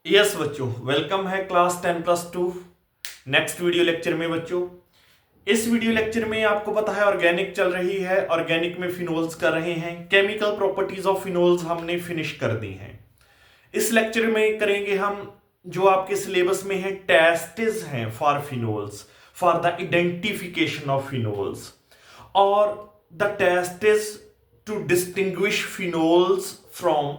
Yes बच्चों, welcome है class 10+2 next video lecture में। बच्चों, इस वीडियो लेक्चर में आपको पता है ऑर्गेनिक चल रही है। ऑर्गेनिक में फिनोल्स कर रहे हैं। केमिकल प्रॉपर्टीज ऑफ फिनोल्स हमने फिनिश कर दी हैं। इस लेक्चर में करेंगे हम जो आपके सिलेबस में है, टेस्ट्स हैं for phenols, for the identification of phenols और the tests to distinguish phenols from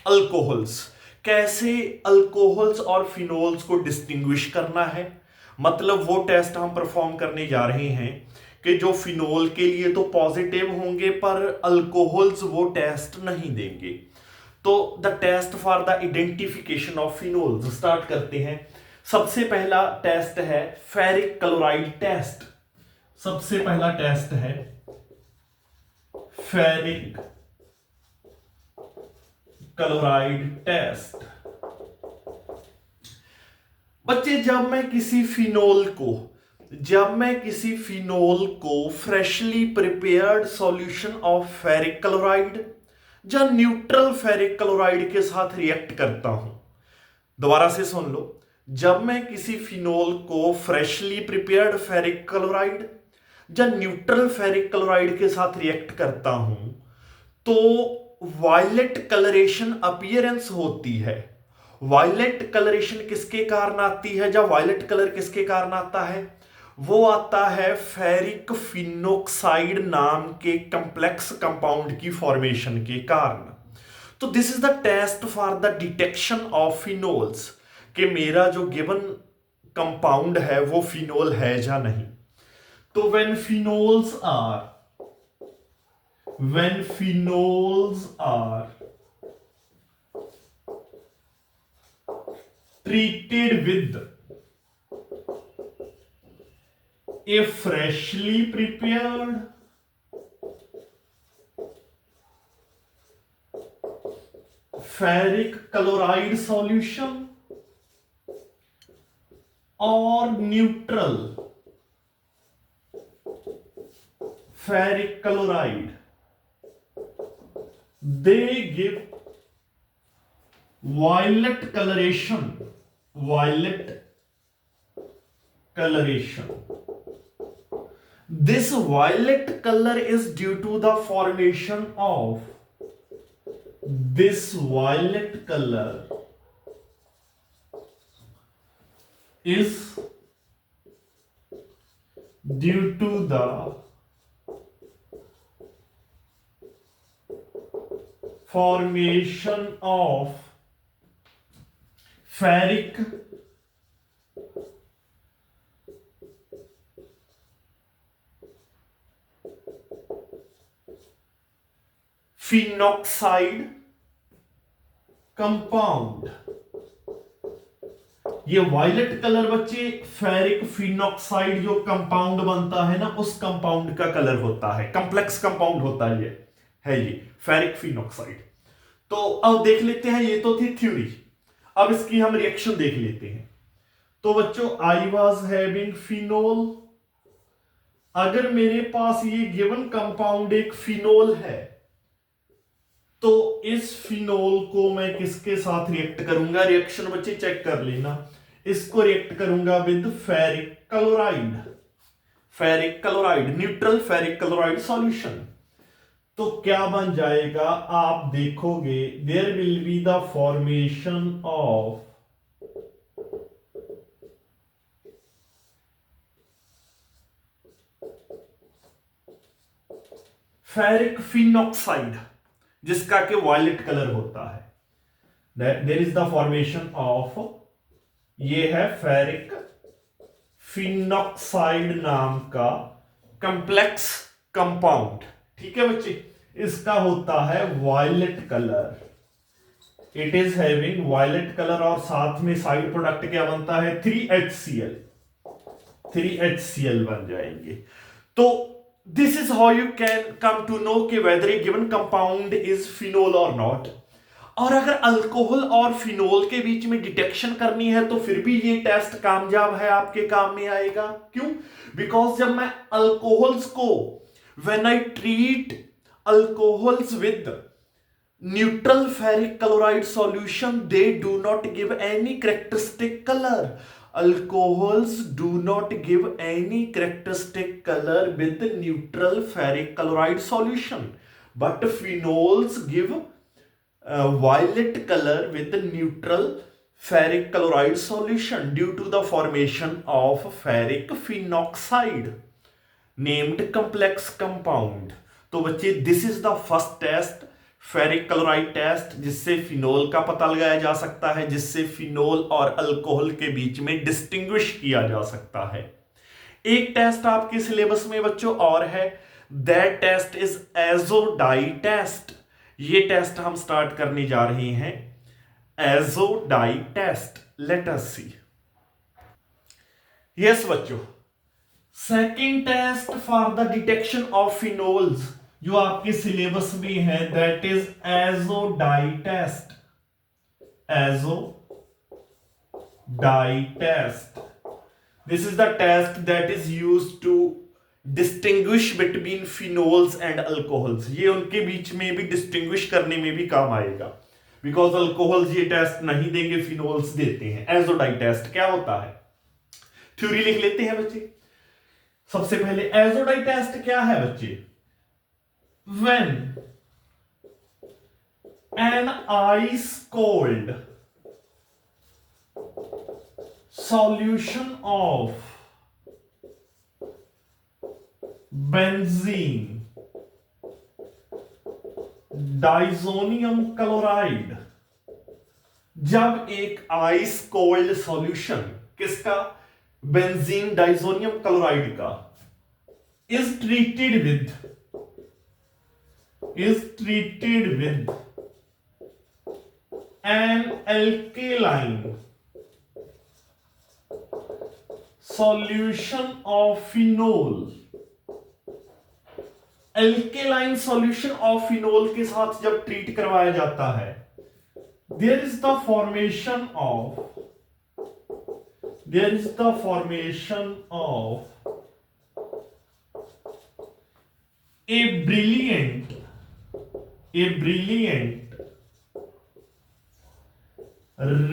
alcohols. कैसे अल्कोहल्स और फिनोल्स को डिस्टिंग्विश करना है, मतलब वो टेस्ट हम परफॉर्म करने जा रहे हैं कि जो फिनोल के लिए तो पॉजिटिव होंगे पर अल्कोहल्स वो टेस्ट नहीं देंगे। तो the test for the identification of phenols start करते हैं। सबसे पहला टेस्ट है फेरिक क्लोराइड टेस्ट। सबसे पहला टेस्ट है फेरिक क्लोराइड टेस्ट। बच्चे, जब मैं किसी फिनोल को freshly prepared solution of ferric chloride या न्यूट्रल फेरिक क्लोराइड के साथ रिएक्ट करता हूं, दोबारा से सुन लो, जब मैं किसी फिनोल को फ्रेशली प्रिपेयर्ड फेरिक क्लोराइड या न्यूट्रल फेरिक क्लोराइड के साथ रिएक्ट करता हूं तो वायलेट कलरेशन अपीयरेंस होती है। वायलेट कलरेशन किसके कारण आती है, जब वायलेट कलर किसके कारण आता है, वो आता है फेरिक फिनोक्साइड नाम के कंप्लेक्स कंपाउंड की फॉर्मेशन के कारण। तो this is the test for the detection of phenols कि मेरा जो गिवन कंपाउंड है वो फिनोल है या नहीं। तो when phenols are treated with a freshly prepared ferric chloride solution or neutral ferric chloride, they give violet coloration. This violet color is due to the formation of this violet color is due to the formation of ferric phenoxide compound. ये violet colour बच्चे ferric phenoxide जो compound बनता है ना, उस compound का colour होता है, कंप्लेक्स कंपाउंड होता है ये फेरिक फिनॉक्साइड। तो अब देख लेते हैं, ये तो थी थ्योरी, अब इसकी हम रिएक्शन देख लेते हैं। तो बच्चों, आई वाज हैविंग फिनोल, अगर मेरे पास ये गिवन कंपाउंड एक फिनोल है तो इस फिनोल को मैं किसके साथ रिएक्ट करूंगा, रिएक्शन बच्चे चेक कर लेना, इसको रिएक्ट करूंगा with ferric chloride neutral ferric chloride solution. तो क्या बन जाएगा, आप देखोगे there will be the formation of ferric phenoxide जिसका कि वायलेट कलर होता है। There is the formation of, ये है फेरिक फिनॉक्साइड नाम का कंप्लेक्स कंपाउंड। ठीक है बच्चे, इसका होता है violet colour, it is having violet colour और साथ में साइड प्रोडक्ट क्या बनता है, 3HCl बन जाएंगे। तो this is how you can come to know कि whether a given compound is phenol और नॉट। और अगर अल्कोहल और फिनोल के बीच में डिटेक्शन करनी है तो फिर भी ये टेस्ट कामयाब है, आपके काम में आएगा। क्यों? बिकॉज जब मैं अल्कोहल्स को, when I treat alcohols with neutral ferric chloride solution, they do not give any characteristic color. Alcohols do not give any characteristic color with neutral ferric chloride solution, but phenols give violet color with the neutral ferric chloride solution due to the formation of ferric phenoxide named complex compound. तो बच्चे this is the first test, ferric chloride test, जिससे phenol का पता लगाया जा सकता है, जिससे फिनोल और अल्कोहल के बीच में डिस्टिंग्विश किया जा सकता है। एक टेस्ट आपके सिलेबस में बच्चों और है, that test is azo dye test. ये टेस्ट हम स्टार्ट करने जा रहे हैं, azo dye test. Let us see. Yes बच्चों, second test for the detection of phenols जो आपके सिलेबस में है, that is azo dye test. Azo dye test, this is the test that is used to distinguish between phenols and alcohols. ये उनके बीच में भी distinguish करने में भी काम आएगा, बिकॉज अल्कोहल्स ये टेस्ट नहीं देंगे, फिनोल्स देते हैं। एजोडाई टेस्ट क्या होता है, थ्योरी लिख लेते हैं बच्चे। सबसे पहले एजोडाई टेस्ट क्या है बच्चे, when an ice cold solution of benzene diazonium chloride, जब एक आइस कोल्ड सॉल्यूशन किसका, बेंजीन डाइजोनियम क्लोराइड का, is treated with an alkaline solution of phenol, alkaline solution of phenol के साथ जब ट्रीट करवाया जाता है, there is the formation of a brilliant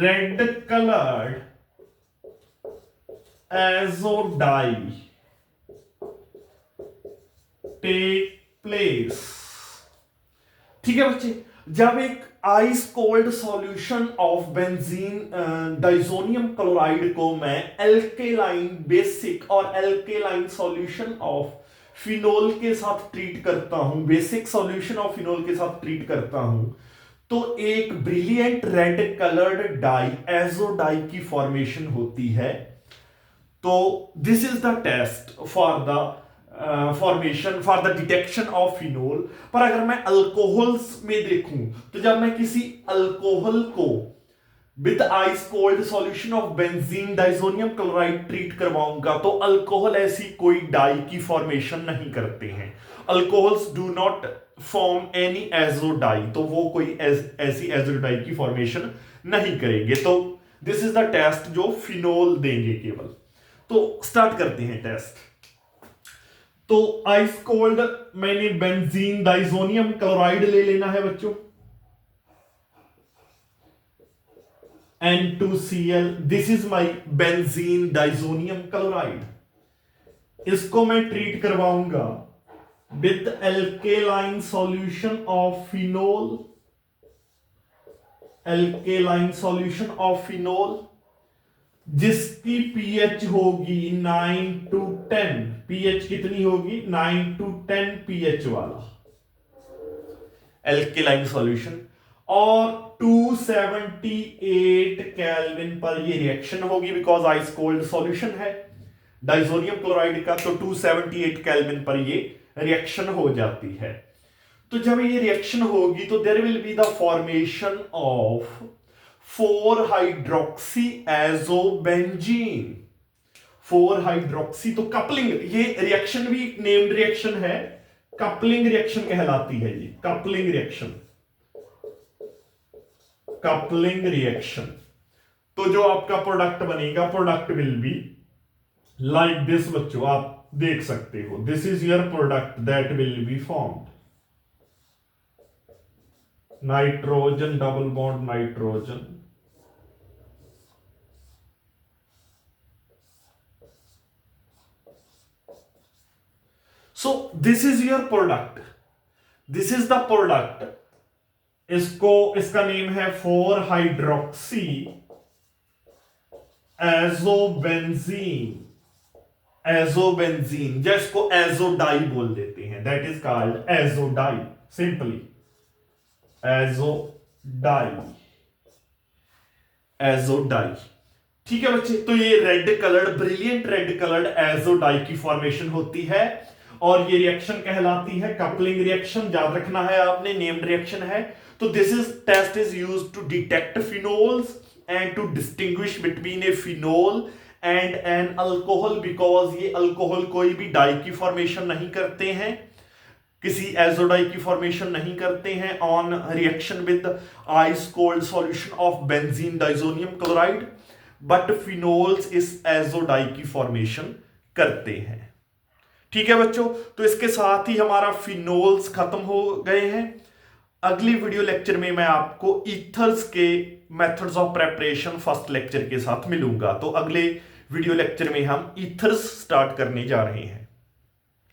red colored azodie take place। ठीक है बच्चे, जब एक ice cold solution of benzene diazonium chloride को मैं एल्केलाइन बेसिक और एल्केलाइन सॉल्यूशन ऑफ फिनोल के साथ ट्रीट करता हूं, बेसिक सॉल्यूशन ऑफ फिनोल के साथ ट्रीट करता हूं, तो एक brilliant red coloured dye azo dye की फॉर्मेशन होती है। तो this is the test for the formation for the detection of phenol. पर अगर मैं अल्कोहल्स में देखूं, तो जब मैं किसी अल्कोहल को with ice cold solution of benzene diazonium chloride treat करवाऊंगा, तो अल्कोहल ऐसी कोई डाई की फॉर्मेशन नहीं करते हैं। Alcohols do not form any azo dye, तो वो कोई ऐसी एजोडाई की फॉर्मेशन नहीं करेंगे। तो दिस इज द टेस्ट जो फिनोल देंगे केवल। तो स्टार्ट करते हैं टेस्ट। तो आइस कोल्ड मैंने बेंजीन डाइजोनियम क्लोराइड ले लेना है बच्चों, N2Cl, this is my benzene diazonium chloride. इसको मैं ट्रीट करवाऊंगा with alkaline solution of phenol, alkaline solution of phenol जिसकी पीएच होगी 9 to 10। पीएच कितनी होगी, 9 to 10 पीएच वाला एल्केलाइन सॉल्यूशन, और 278 केल्विन पर ये रिएक्शन होगी, बिकॉज आइस कोल्ड सॉल्यूशन है डाइजोनियम क्लोराइड का, तो 278 केल्विन पर ये रिएक्शन हो जाती है। तो जब ये रिएक्शन होगी तो there will be the formation of 4 hydroxy azobenzene, 4 hydroxy. तो कपलिंग, ये रिएक्शन भी एक नेम्ड रिएक्शन है, कपलिंग रिएक्शन कहलाती है ये, कपलिंग रिएक्शन, कपलिंग रिएक्शन। तो जो आपका प्रोडक्ट बनेगा, product will be like this बच्चों, आप देख सकते हो, this is your product that will be formed. Nitrogen double bond nitrogen, so this is your product, this is the product. इसका नेम है 4 हाइड्रोक्सी एजोबेंजीन, एजोबेंजीन, जिसको azo dye बोल देते हैं, that is called azo dye, simply azo dye, azo dye. ठीक है बच्चे, तो ये red coloured, brilliant red coloured azo dye की फॉर्मेशन होती है और ये रिएक्शन कहलाती है कपलिंग रिएक्शन। याद रखना है आपने, नेम्ड रिएक्शन है। तो this is test is used to detect phenols and to distinguish between a phenol and an alcohol, because ये अल्कोहल कोई भी डाई की फॉर्मेशन नहीं करते हैं, किसी एजोडाई की फॉर्मेशन नहीं करते हैं on reaction with ice cold solution of benzene diazonium chloride, but phenols इस एजोडाई की फॉर्मेशन करते हैं। ठीक है बच्चों, तो इसके साथ ही हमारा फिनोल्स खत्म हो गए हैं। अगली वीडियो लेक्चर में मैं आपको ईथर्स के methods of preparation first lecture के साथ मिलूंगा। तो अगले वीडियो लेक्चर में हम ईथर्स स्टार्ट करने जा रहे हैं।